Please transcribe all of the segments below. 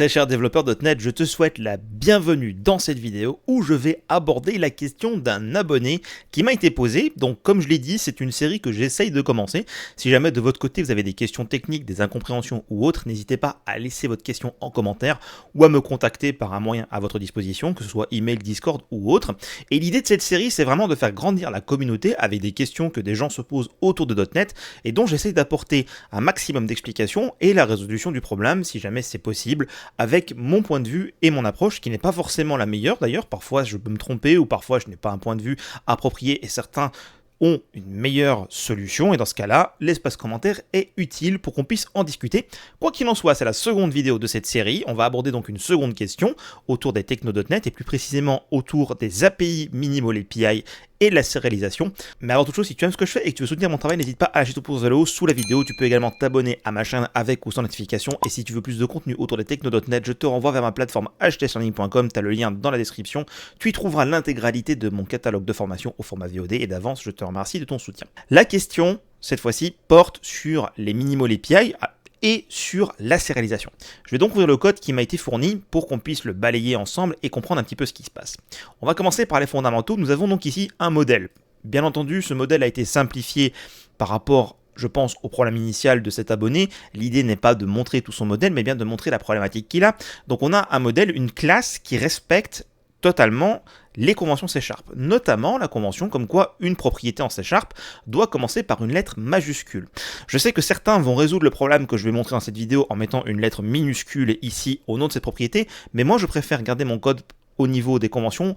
Très cher développeur .NET, je te souhaite la bienvenue dans cette vidéo où je vais aborder la question d'un abonné qui m'a été posée. Donc comme je l'ai dit, c'est une série que j'essaye de commencer. Si jamais de votre côté vous avez des questions techniques, des incompréhensions ou autres, n'hésitez pas à laisser votre question en commentaire ou à me contacter par un moyen à votre disposition, que ce soit email, Discord ou autre. Et l'idée de cette série, c'est vraiment de faire grandir la communauté avec des questions que des gens se posent autour de .NET et dont j'essaye d'apporter un maximum d'explications et la résolution du problème si jamais c'est possible, avec mon point de vue et mon approche qui n'est pas forcément la meilleure d'ailleurs, parfois je peux me tromper ou parfois je n'ai pas un point de vue approprié et certains ont une meilleure solution et dans ce cas-là, l'espace commentaire est utile pour qu'on puisse en discuter. Quoi qu'il en soit, c'est la seconde vidéo de cette série, on va aborder donc une seconde question autour des techno.NET et plus précisément autour des API Minimal API et de la sérialisation. Mais avant toute chose, si tu aimes ce que je fais et que tu veux soutenir mon travail, n'hésite pas à lâcher ton pouce vers le haut sous la vidéo. Tu peux également t'abonner à ma chaîne avec ou sans notification. Et si tu veux plus de contenu autour des techno.NET, je te renvoie vers ma plateforme htlearning.com. Tu as le lien dans la description. Tu y trouveras l'intégralité de mon catalogue de formation au format VOD. Et d'avance, je te remercie de ton soutien. La question, cette fois-ci, porte sur les Minimal API et sur la sérialisation. Je vais donc ouvrir le code qui m'a été fourni pour qu'on puisse le balayer ensemble et comprendre un petit peu ce qui se passe. On va commencer par les fondamentaux. Nous avons donc ici un modèle. Bien entendu, ce modèle a été simplifié par rapport, je pense, au problème initial de cet abonné. L'idée n'est pas de montrer tout son modèle, mais bien de montrer la problématique qu'il a. Donc on a un modèle, une classe qui respecte totalement les conventions C#, notamment la convention comme quoi une propriété en C# doit commencer par une lettre majuscule. Je sais que certains vont résoudre le problème que je vais montrer dans cette vidéo en mettant une lettre minuscule ici au nom de cette propriété, mais moi je préfère garder mon code au niveau des conventions,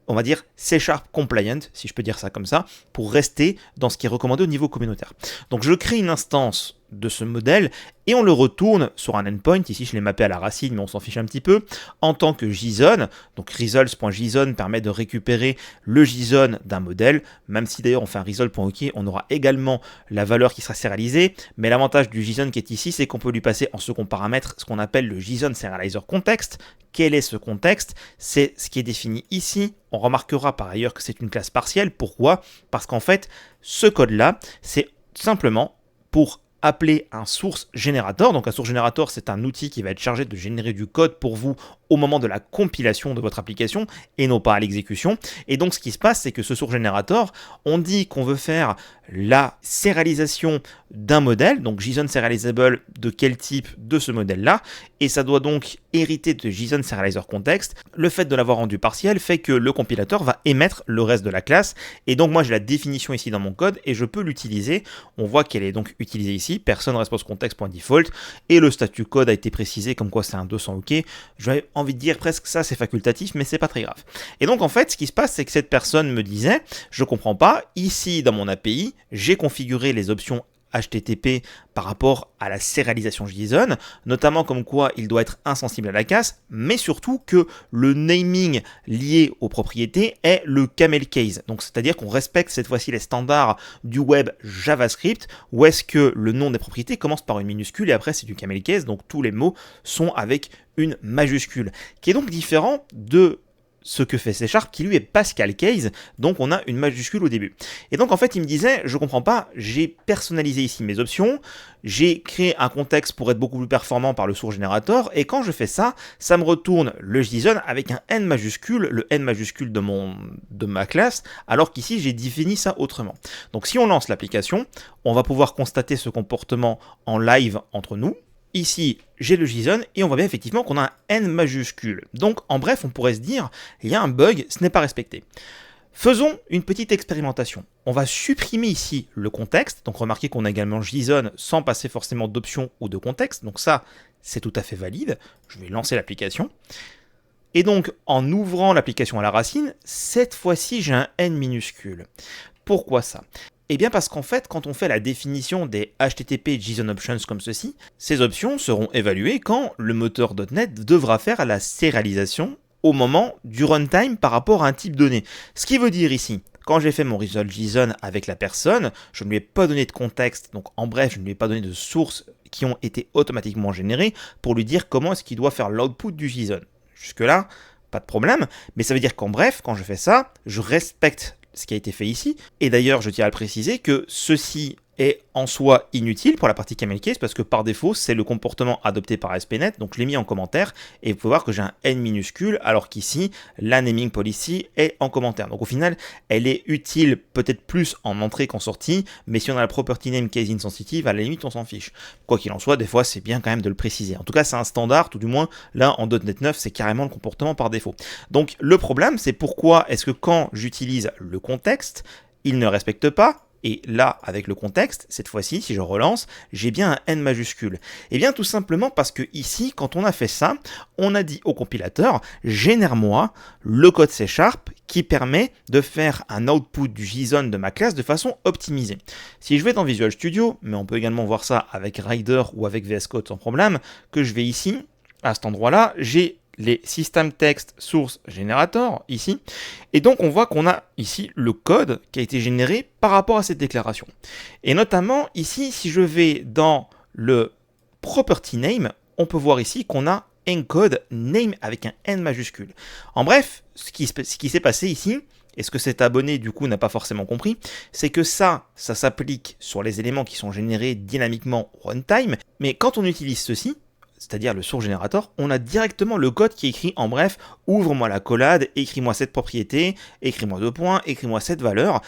on va dire C# compliant, si je peux dire ça comme ça, pour rester dans ce qui est recommandé au niveau communautaire. Donc je crée une instance de ce modèle et on le retourne sur un endpoint, ici je l'ai mappé à la racine mais on s'en fiche un petit peu, en tant que JSON. Donc results.json permet de récupérer le JSON d'un modèle, même si d'ailleurs on fait un result.ok, on aura également la valeur qui sera sérialisée, mais l'avantage du JSON qui est ici, c'est qu'on peut lui passer en second paramètre ce qu'on appelle le JSON Serializer Context. Quel est ce contexte? C'est ce qui est défini ici. On remarquera par ailleurs que c'est une classe partielle. Pourquoi? Parce qu'en fait, ce code-là, c'est simplement pour appeler un source générateur. Donc un source générateur, c'est un outil qui va être chargé de générer du code pour vous au moment de la compilation de votre application et non pas à l'exécution. Et donc ce qui se passe, c'est que ce source générateur, on dit qu'on veut faire la sérialisation d'un modèle, donc JSON serializable de quel type de ce modèle-là, et ça doit donc hériter de JSON Serializer Context. Le fait de l'avoir rendu partiel fait que le compilateur va émettre le reste de la classe, et donc moi j'ai la définition ici dans mon code, et je peux l'utiliser. On voit qu'elle est donc utilisée ici, person response context.default, et le statut code a été précisé comme quoi c'est un 200 OK. J'avais envie de dire presque ça c'est facultatif, mais c'est pas très grave. Et donc en fait ce qui se passe, c'est que cette personne me disait, je comprends pas, ici dans mon API, j'ai configuré les options HTTP par rapport à la sérialisation JSON, notamment comme quoi il doit être insensible à la casse, mais surtout que le naming lié aux propriétés est le camel case. Donc c'est-à-dire qu'on respecte cette fois-ci les standards du web JavaScript, où est-ce que le nom des propriétés commence par une minuscule et après c'est du camel case, donc tous les mots sont avec une majuscule, qui est donc différent de ce que fait C# qui lui est Pascal Case, donc on a une majuscule au début. Et donc en fait il me disait, je comprends pas, j'ai personnalisé ici mes options, j'ai créé un contexte pour être beaucoup plus performant par le source générateur, et quand je fais ça, ça me retourne le JSON avec un N majuscule, le N majuscule de ma classe, alors qu'ici j'ai défini ça autrement. Donc si on lance l'application, on va pouvoir constater ce comportement en live entre nous. Ici, j'ai le JSON et on voit bien effectivement qu'on a un N majuscule. Donc, en bref, on pourrait se dire, il y a un bug, ce n'est pas respecté. Faisons une petite expérimentation. On va supprimer ici le contexte. Donc, remarquez qu'on a également JSON sans passer forcément d'option ou de contexte. Donc ça, c'est tout à fait valide. Je vais lancer l'application. Et donc, en ouvrant l'application à la racine, cette fois-ci, j'ai un N minuscule. Pourquoi ça ? Eh bien parce qu'en fait, quand on fait la définition des HTTP JSON Options comme ceci, ces options seront évaluées quand le moteur .NET devra faire la sérialisation au moment du runtime par rapport à un type donné. Ce qui veut dire ici, quand j'ai fait mon result JSON avec la personne, je ne lui ai pas donné de contexte, donc en bref, je ne lui ai pas donné de sources qui ont été automatiquement générées pour lui dire comment est-ce qu'il doit faire l'output du JSON. Jusque-là, pas de problème, mais ça veut dire qu'en bref, quand je fais ça, je respecte ce qui a été fait ici. Et d'ailleurs, je tiens à le préciser que ceci est en soi inutile pour la partie camel case parce que par défaut, c'est le comportement adopté par ASP.NET, donc je l'ai mis en commentaire et vous pouvez voir que j'ai un N minuscule alors qu'ici, la naming policy est en commentaire. Donc au final, elle est utile peut-être plus en entrée qu'en sortie, mais si on a la property name case insensitive, à la limite, on s'en fiche. Quoi qu'il en soit, des fois, c'est bien quand même de le préciser. En tout cas, c'est un standard, tout du moins, là, en .NET 9, c'est carrément le comportement par défaut. Donc le problème, c'est pourquoi est-ce que quand j'utilise le contexte, il ne respecte pas. Et là, avec le contexte, cette fois-ci, si je relance, j'ai bien un N majuscule. Et bien tout simplement parce que ici, quand on a fait ça, on a dit au compilateur, génère-moi le code C# qui permet de faire un output du JSON de ma classe de façon optimisée. Si je vais dans Visual Studio, mais on peut également voir ça avec Rider ou avec VS Code sans problème, que je vais ici, à cet endroit-là, j'ai les system text source generator ici, et donc on voit qu'on a ici le code qui a été généré par rapport à cette déclaration. Et notamment ici, si je vais dans le property name, on peut voir ici qu'on a encode name avec un N majuscule. En bref, ce qui s'est passé ici, et ce que cet abonné du coup n'a pas forcément compris, c'est que ça s'applique sur les éléments qui sont générés dynamiquement runtime, mais quand on utilise ceci, c'est-à-dire le source generator, on a directement le code qui est écrit en bref, ouvre-moi la collade, écris-moi cette propriété, écris-moi 2 points, écris-moi cette valeur.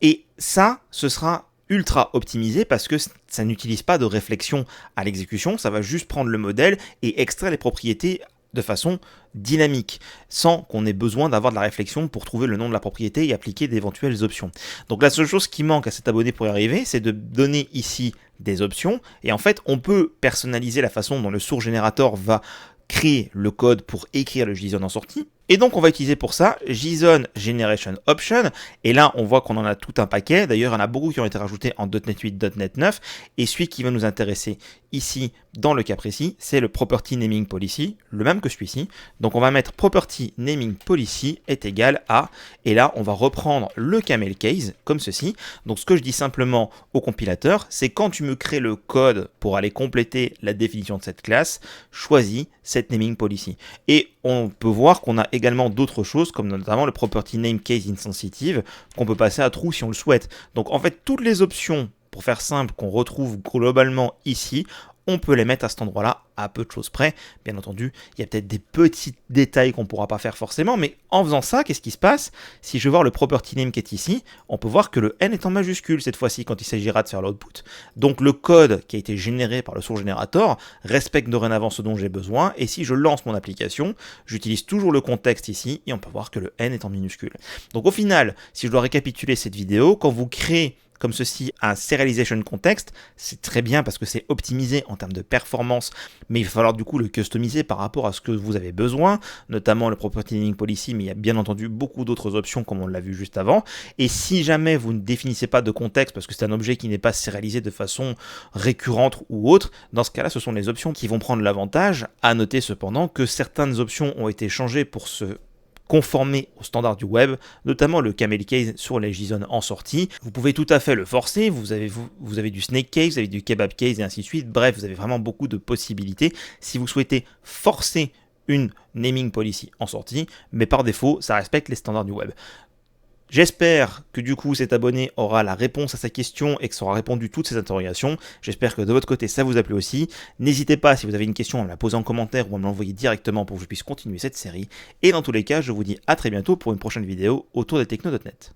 Et ça, ce sera ultra optimisé parce que ça n'utilise pas de réflexion à l'exécution, ça va juste prendre le modèle et extraire les propriétés de façon dynamique, sans qu'on ait besoin d'avoir de la réflexion pour trouver le nom de la propriété et appliquer d'éventuelles options. Donc la seule chose qui manque à cet abonné pour y arriver, c'est de donner ici des options, et en fait on peut personnaliser la façon dont le source generator va créer le code pour écrire le JSON en sortie. Et donc on va utiliser pour ça JSON Generation Option, et là on voit qu'on en a tout un paquet, d'ailleurs il y en a beaucoup qui ont été rajoutés en .NET 8, .NET 9, et celui qui va nous intéresser ici, dans le cas précis, c'est le Property Naming Policy, le même que celui-ci. Donc on va mettre Property Naming Policy est égal à, et là on va reprendre le camel case, comme ceci. Donc ce que je dis simplement au compilateur, c'est quand tu me crées le code pour aller compléter la définition de cette classe, choisis cette naming policy. Et on peut voir qu'on a également d'autres choses, comme notamment le Property Name Case Insensitive, qu'on peut passer à true si on le souhaite. Donc en fait, toutes les options, pour faire simple, qu'on retrouve globalement ici, on peut les mettre à cet endroit-là à peu de choses près. Bien entendu, il y a peut-être des petits détails qu'on ne pourra pas faire forcément, mais en faisant ça, qu'est-ce qui se passe? Si je veux voir le property name qui est ici, on peut voir que le N est en majuscule cette fois-ci quand il s'agira de faire l'output. Donc le code qui a été généré par le source generator respecte dorénavant ce dont j'ai besoin, et si je lance mon application, j'utilise toujours le contexte ici, et on peut voir que le N est en minuscule. Donc au final, si je dois récapituler cette vidéo, quand vous créez comme ceci un serialization context, c'est très bien parce que c'est optimisé en termes de performance, mais il va falloir du coup le customiser par rapport à ce que vous avez besoin, notamment le property naming policy, mais il y a bien entendu beaucoup d'autres options comme on l'a vu juste avant. Et si jamais vous ne définissez pas de contexte parce que c'est un objet qui n'est pas sérialisé de façon récurrente ou autre, dans ce cas-là, ce sont les options qui vont prendre l'avantage. À noter cependant que certaines options ont été changées pour se conformer aux standards du web, notamment le camel case sur les JSON en sortie. Vous pouvez tout à fait le forcer, vous avez du snake case, vous avez du kebab case et ainsi de suite. Bref, vous avez vraiment beaucoup de possibilités si vous souhaitez forcer une naming policy en sortie, mais par défaut, ça respecte les standards du web. J'espère que du coup cet abonné aura la réponse à sa question et que ça aura répondu toutes ses interrogations. J'espère que de votre côté ça vous a plu aussi. N'hésitez pas si vous avez une question à me la poser en commentaire ou à me l'envoyer directement pour que je puisse continuer cette série. Et dans tous les cas, je vous dis à très bientôt pour une prochaine vidéo autour des techno.net.